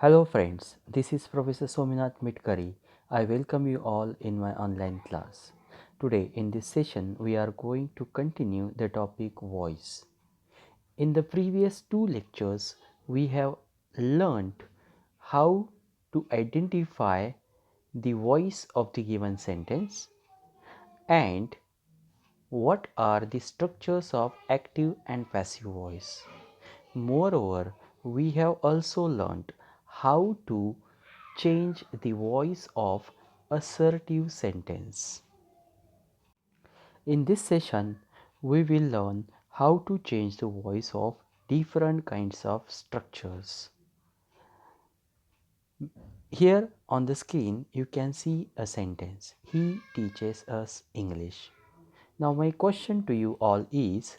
Hello friends, this is Professor Sominath Mitkari. I welcome you all in my online class. Today in this session we are going to continue the topic voice. In the previous two lectures we have learned how to identify the voice of the given sentence and what are the structures of active and passive voice. Moreover, we have also learned how to change the voice of assertive sentence. In this session, we will learn how to change the voice of different kinds of structures. Here on the screen, you can see a sentence. He teaches us English. Now my question to you all is,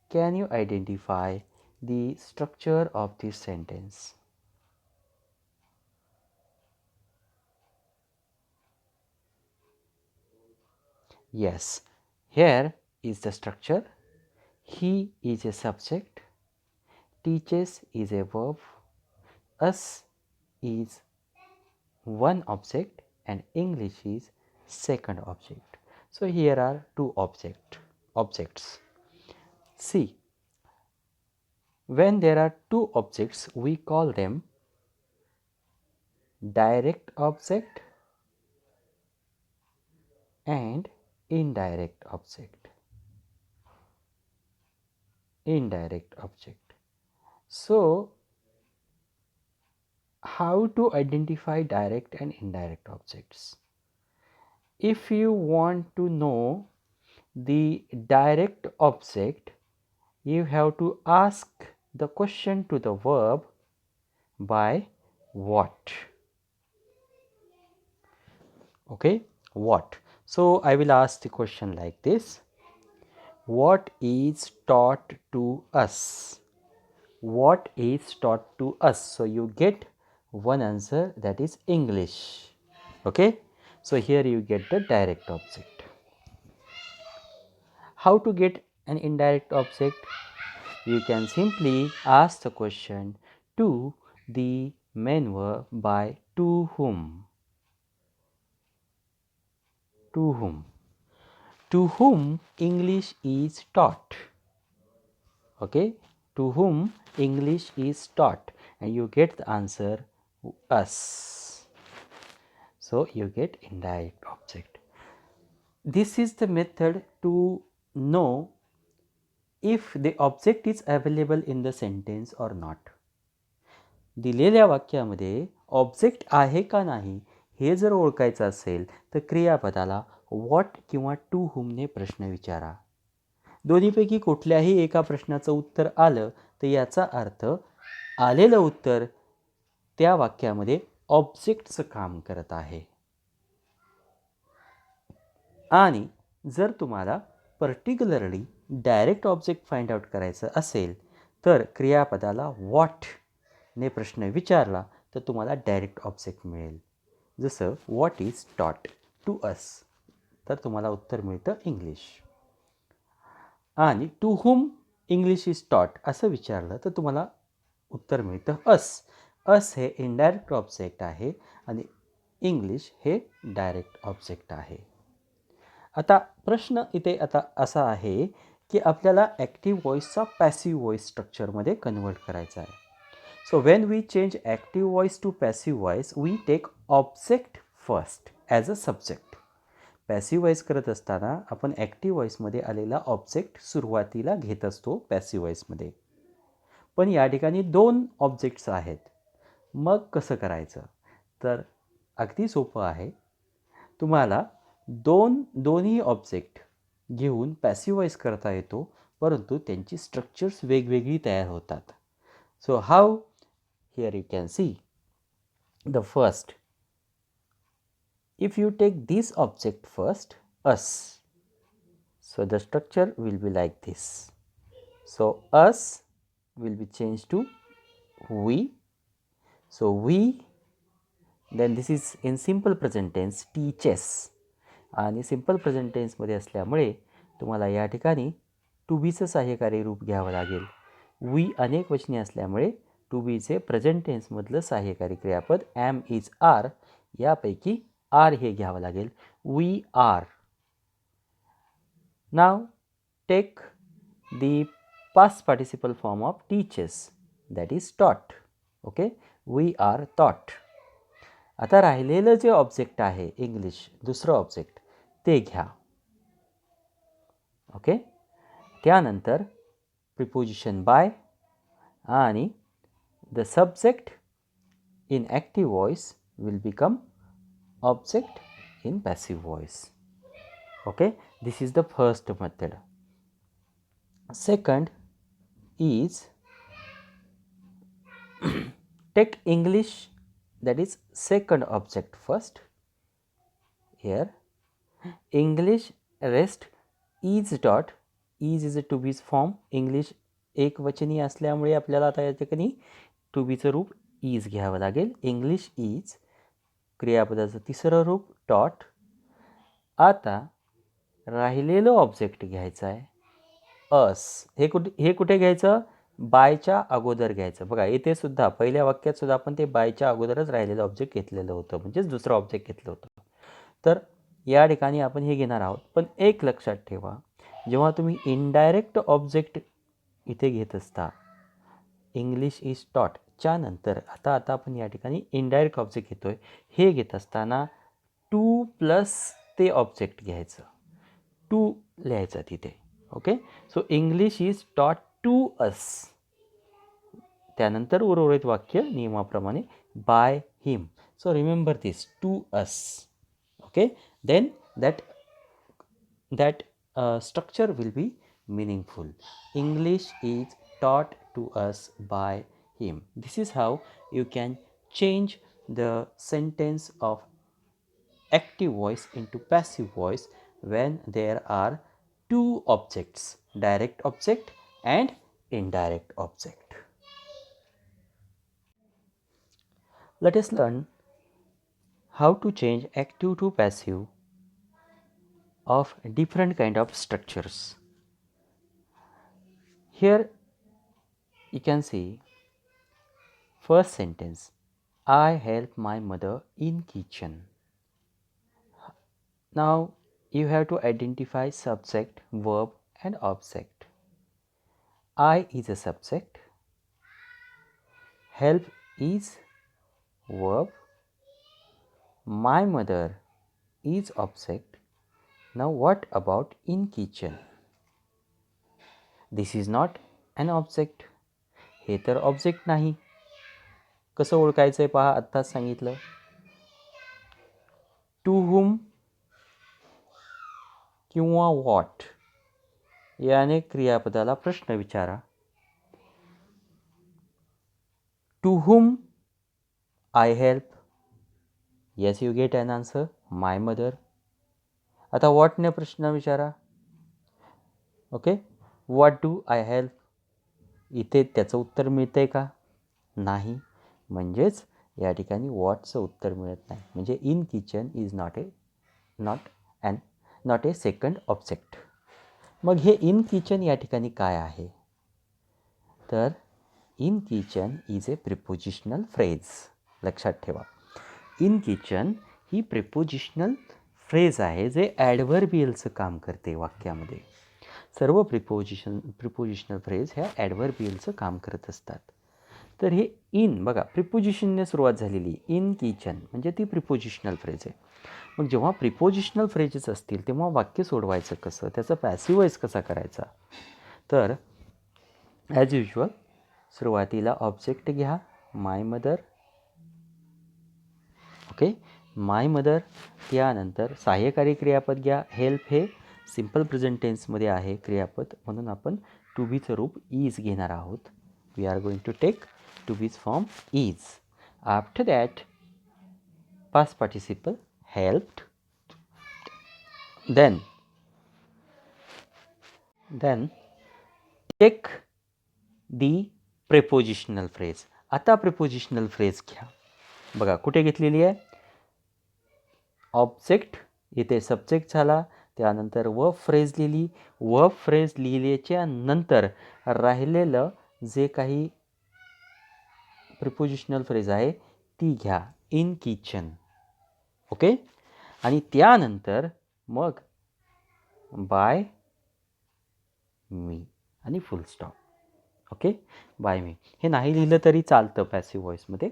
can you identify the structure of this sentence? Yes, here is the structure. He is a subject, teaches is a verb, us is one object and English is second object. So here are two objects. See, when there are two objects, we call them direct object and indirect object. Indirect object. So how to identify direct and indirect objects? If you want to know the direct object, you have to ask the question to the verb by what. Okay, what. So I will ask the question like this: what is taught to us? What is taught to us? So you get one answer, that is English. Okay, so here you get the direct object. How to get an indirect object? You can simply ask the question to the main verb by to whom. To whom. To whom English is taught. Okay, to whom English is taught, and you get the answer us. So you get indirect object. This is the method to know if the object is available in the sentence or not. दिलेल्या वाक्यामध्ये object आहे का नाही हे जर ओळखायचं असेल तर क्रियापदाला व्हॉट किंवा टू हुमने प्रश्न विचारा. दोन्हीपैकी कुठल्याही एका प्रश्नाचं उत्तर आलं तर याचा अर्थ आलेलं उत्तर त्या वाक्यामध्ये ऑब्जेक्टचं काम करत आहे. आणि जर तुम्हाला particularly direct object find out करायचं असेल तर क्रियापदाला व्हॉट ने प्रश्न विचारला तर तुम्हाला डायरेक्ट ऑब्जेक्ट मिळेल. जसं व्हॉट इज टॉट टू अस, तर तुम्हाला उत्तर मिळतं इंग्लिश. आणि टू हुम इंग्लिश इज टॉट असं विचारलं तर तुम्हाला उत्तर मिळतं अस. अस हे इनडायरेक्ट ऑब्जेक्ट आहे आणि इंग्लिश हे डायरेक्ट ऑब्जेक्ट आहे. आता प्रश्न इथे आता असा आहे की आपल्याला ॲक्टिव्ह व्हॉइसचा पॅसिव्ह व्हॉइस स्ट्रक्चरमध्ये कन्वर्ट करायचा आहे. So when we change active voice to passive voice, we take object first as a subject. Passive voice करत असताना आपण ॲक्टिव्ह व्हॉइसमध्ये आलेला ऑब्जेक्ट सुरुवातीला घेत असतो पॅसिव्ह व्हॉइसमध्ये. पण या ठिकाणी दोन ऑब्जेक्ट्स आहेत. मग कसं करायचं? तर अगदी सोपं आहे. तुम्हाला दोन्ही ऑब्जेक्ट घेऊन पॅसिव्ह व्हॉइस करता येतो, परंतु त्यांची स्ट्रक्चर्स वेगवेगळी तयार होतात. So how? Here you can see the first. If you take this object first, us, so the structure will be like this. So us will be changed to we. So we, then this is in simple present tense teaches, आणि simple present टेन्समध्ये असल्यामुळे तुम्हाला या ठिकाणी to बीचं सहाय्यकारी रूप घ्यावं लागेल. We अनेक वचनी असल्यामुळे टू बीचे प्रेझेंट टेन्समधलं सहाय्यकारी क्रियापद ॲम इज आर यापैकी आर हे घ्यावं लागेल. We are. नाव take the past participle form of teaches, that is taught. Okay, we are taught. आता राहिलेलं जे ऑब्जेक्ट आहे इंग्लिश, दुसरं ऑब्जेक्ट ते घ्या. ओके, त्यानंतर प्रिपोजिशन बाय आणि the subject in active voice will become object in passive voice. Okay, this is the first method. Second is take English, that is second object first. Here English rest is dot, is a to be's form. English एक वचनी असल्यामुळे आपल्याला आता या ठिकाणी to बीचं रूप is घ्यावं लागेल. English is क्रियापदाचं तिसरं रूप टॉट. आता राहिलेलं ऑब्जेक्ट घ्यायचं आहे अस. हे कुठे घ्यायचं? बायच्या अगोदर घ्यायचं. बघा इथे सुद्धा पहिल्या वाक्यात सुद्धा आपण ते बायच्या अगोदरच राहिलेलं ऑब्जेक्ट घेतलेलं होतं, म्हणजेच दुसरं ऑब्जेक्ट घेतलं होतं. तर या ठिकाणी आपण हे घेणार आहोत. पण एक लक्षात ठेवा, जेव्हा तुम्ही इनडायरेक्ट ऑब्जेक्ट इथे घेत असता इंग्लिश इज टॉटच्या नंतर आता आपण या ठिकाणी इनडायरेक्ट ऑब्जेक्ट घेतोय. हे घेत असताना टू प्लस ते ऑब्जेक्ट घ्यायचं, टू लिहायचं तिथे. Okay, so English is taught to us. त्यानंतर उर्वरित वाक्य नियमाप्रमाणे by him. So remember this, to us. Okay, then that structure will be meaningful. English is taught to us by him. This is how you can change the sentence of active voice into passive voice when there are two objects, direct object and indirect object. Let us learn how to change active to passive of different kind of structures. Here you can see first sentence, I help my mother in kitchen. Now you have to identify subject, verb and object. I is a subject, help is verb, my mother is object. Now what about in kitchen? This is not an object. हे तर object नाही. कसं ओळखायचं आहे पहा, आत्ताच सांगितलं. To whom किंवा व्हॉट याने क्रियापदाला प्रश्न विचारा. To whom I help, yes you get an answer, my mother. आता व्हॉटने प्रश्न विचारा. Okay, what do I help, इथे त्याचं उत्तर मिळतंय का? नाही. म्हणजेच या ठिकाणी व्हॉटचं उत्तर मिळत नाही. म्हणजे in kitchen is not a second object. मग हे इन किचन या ठिकाणी काय आहे? तर in kitchen is a prepositional phrase. लक्षात ठेवा, in kitchen he prepositional phrase आहे जे ॲडव्हर्बियलचं काम करते वाक्यामध्ये. सर्व प्रिपोजिशनल फ्रेज ह्या ॲडव्हर्बियलचं काम करत असतात. तर हे इन बघा, प्रिपोजिशनने सुरुवात झालेली इन किचन म्हणजे ती प्रिपोजिशनल फ्रेज आहे. मग जेव्हा प्रिपोजिशनल फ्रेजेस असतील तेव्हा वाक्य सोडवायचं कसं, त्याचा पॅसिव्ह वॉइस कसा करायचा? तर ॲज युजल सुरुवातीला ऑब्जेक्ट घ्या, माय मदर. ओके, माय मदर. त्यानंतर सहाय्यकारी क्रियापद घ्या, हेल्प. हे सिम्पल प्रेझेंट टेन्समध्ये आहे क्रियापद, म्हणून आपण टू बीचं रूप इज घेणार आहोत. We are going to take to be's form is. After that past participle helped, then take the prepositional phrase. आता prepositional phrase घ्या. बघा कुठे घेतलेली आहे? ऑब्जेक्ट, इथे सब्जेक्ट झाला, त्यानंतर वर्ब फ्रेज लिहिली. वर्ब फ्रेज लिहिल्याच्या नंतर राहिलेलं जे काही प्रिपोजिशनल फ्रेज आहे ती घ्या, इन किचन. ओके. आणि त्यानंतर मग बाय मी आणि फुल स्टॉप. ओके. बाय मी हे नाही लिहिलं तरी चालतं पॅसिव्ह व्हॉईसमध्ये,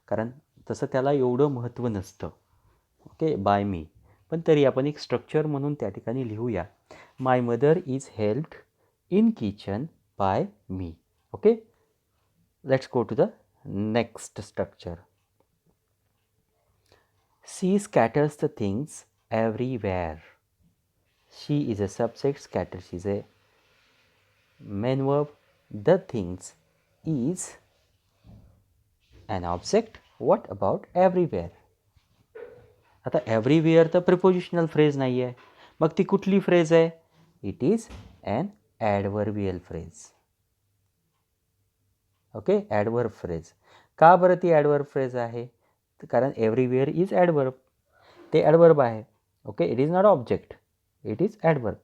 कारण तसं त्याला एवढं महत्त्व नसतं. ओके. By me. पण तरी आपण एक स्ट्रक्चर म्हणून त्या ठिकाणी लिहूया. My mother is helped in kitchen by me. Okay. Let's go to the next structure. She scatters the things everywhere. She is a subject, scatters is a main verb. The things is an object. What about everywhere? आता everywhere तर prepositional phrase नाही आहे, मग ती कुठली phrase आहे? It is an adverbial phrase. Okay. Adverb phrase. का बरं ती ॲडवर्ब फ्रेज आहे? कारण एव्हरीवेअर इज ॲडवर्ब. ते ॲडवर्ब आहे. Okay. It is not object, it is adverb.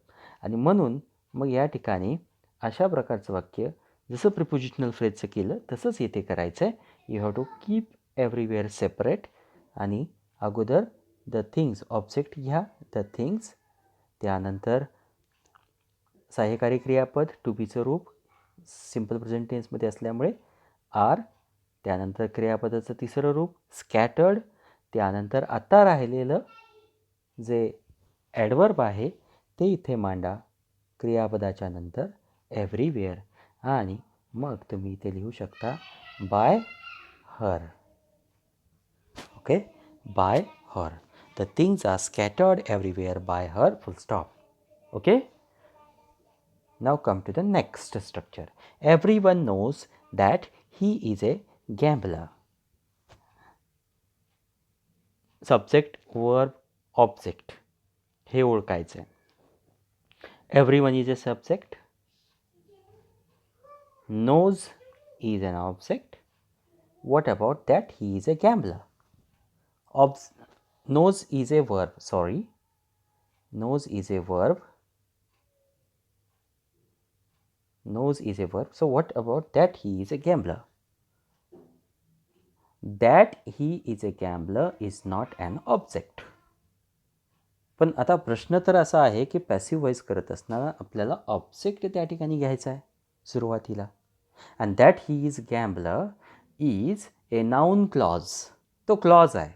आणि म्हणून मग या ठिकाणी अशा प्रकारचं वाक्य जसं प्रिपोजिशनल फ्रेजचं केलं तसंच येथे करायचं आहे. You have to keep everywhere separate आणि अगोदर द थिंग्स ऑब्जेक्ट घ्या, द थिंग्स. त्यानंतर सहाय्यकारी क्रियापद टू बीचं रूप सिम्पल प्रेझेंट टेन्समध्ये असल्यामुळे आर. त्यानंतर क्रियापदाचं तिसरं रूप स्कॅटर्ड. त्यानंतर आता राहिलेलं जे ॲडवर्ब आहे ते इथे मांडा क्रियापदाच्या नंतर एव्हरीवेअर. आणि मग तुम्ही इथे लिहू शकता by her. Okay. By her. The things are scattered everywhere by her, full stop. Okay. Now come to the next structure. Everyone knows that he is a gambler. Subject, verb, object हे ओळखायचं आहे. Everyone is a subject. Knows is an object. What about that he is a gambler? Knows is a verb. Sorry. Knows is a verb. Knows is a verb. So what about that he is a gambler? That he is a gambler is not an object. पण आता प्रश्न तर असा आहे की passive voice करत असताना आपल्याला ऑब्जेक्ट त्या ठिकाणी घ्यायचा आहे सुरुवातीला. And that he is gambler is a noun clause. तो क्लॉज आहे,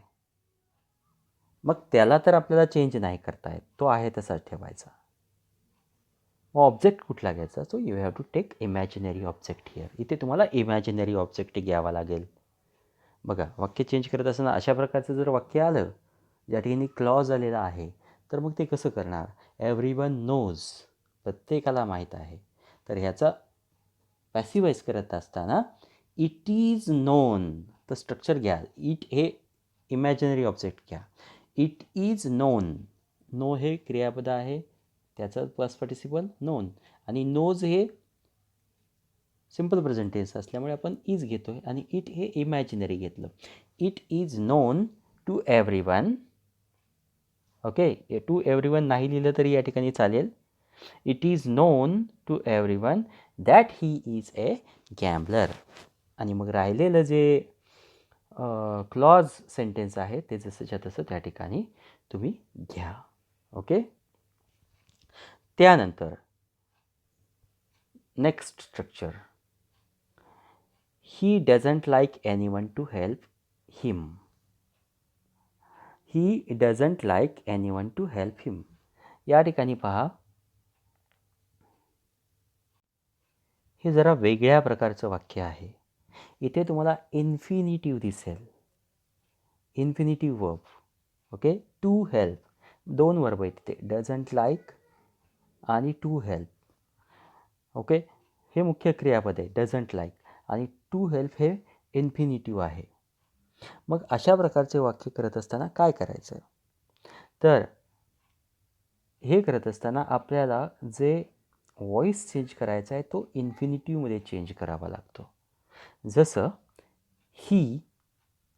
मग त्याला तर आपल्याला चेंज नाही करता येत, तो आहे तसाच ठेवायचा. मग ऑब्जेक्ट कुठला घ्यायचा? So you have to take imaginary object here. इथे तुम्हाला इमॅजिनरी ऑब्जेक्ट घ्यावा लागेल. बघा, वाक्य चेंज करत असताना अशा प्रकारचं जर वाक्य आलं ज्या ठिकाणी क्लॉज आलेला आहे तर मग ते कसं करणार? एव्हरीवन नोज, प्रत्येकाला माहीत आहे. तर ह्याचा पॅसिव्ह व्हॉईस करत असताना इट इज नोन, तर स्ट्रक्चर घ्या. इट हे इमॅजिनरी ऑब्जेक्ट घ्या. It is non. नो हे क्रियापद आहे, त्याचं पास्ट पार्टिसिपल नोन. आणि नोज हे सिम्पल प्रेझेंट टेन्स असल्यामुळे आपण इज घेतो आहे आणि इट हे इमॅजिनरी घेतलं. It is known to everyone. Okay. To everyone नाही लिहिलं तरी या ठिकाणी चालेल. It is known to everyone that he is a gambler. आणि मग राहिलेलं जे क्लॉज सेंटेन्स आहे ते जसंच्या तसं त्या ठिकाणी तुम्ही घ्या. ओके. त्यानंतर next structure. He doesn't like anyone to help him. He doesn't like anyone to help him. या ठिकाणी पहा, हे जरा वेगळ्या प्रकारचं वाक्य आहे. इथे तुम्हाला इन्फिनिटिव्ह दिसेल, infinitive verb. Okay. To help, दोन वर्ब आहेत तिथे, डझंट लाईक आणि टू हेल्प. ओके. हे मुख्य क्रियापद आहे डझंट लाईक, आणि टू हेल्प हे इन्फिनिटिव्ह आहे. मग अशा प्रकारचे वाक्य करत असताना काय करायचं? तर हे करत असताना आपल्याला जे व्हॉईस चेंज करायचा आहे तो इन्फिनिटिव्हमध्ये चेंज करावा लागतो. जसं ही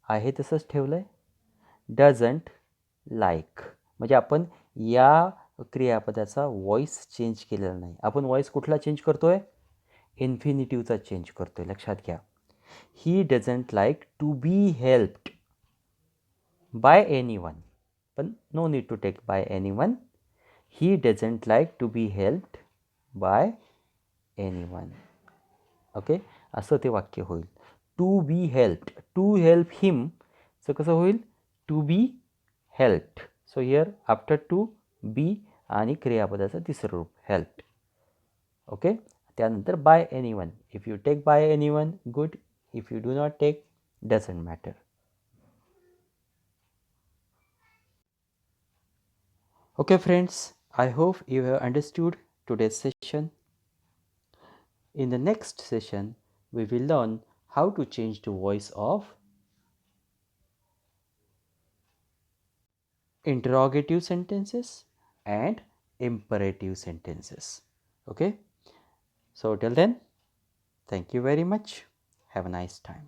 आहे तसंच ठेवलं आहे. डझंट लाईक म्हणजे आपण या क्रियापदाचा व्हॉईस चेंज केलेला नाही. आपण व्हॉईस कुठला चेंज करतो आहे? इन्फिनिटिव्हचा चेंज करतो आहे, लक्षात घ्या. He doesn't like to be helped by anyone. But no need to take by anyone. He doesn't like to be helped by anyone. Okay, असं ते वाक्य होईल. To be helped, to help him, so कसं होईल? To be helped. So here after to be आणि क्रियापदाचं तिसरं रूप हेल्प्ड. ओके, त्यानंतर by anyone. If you take by anyone, good. If you do not take, doesn't matter. Okay friends, I hope you have understood today's session. In the next session, we will learn how to change the voice of interrogative sentences and imperative sentences. Okay, so till then, thank you very much. Have a nice time.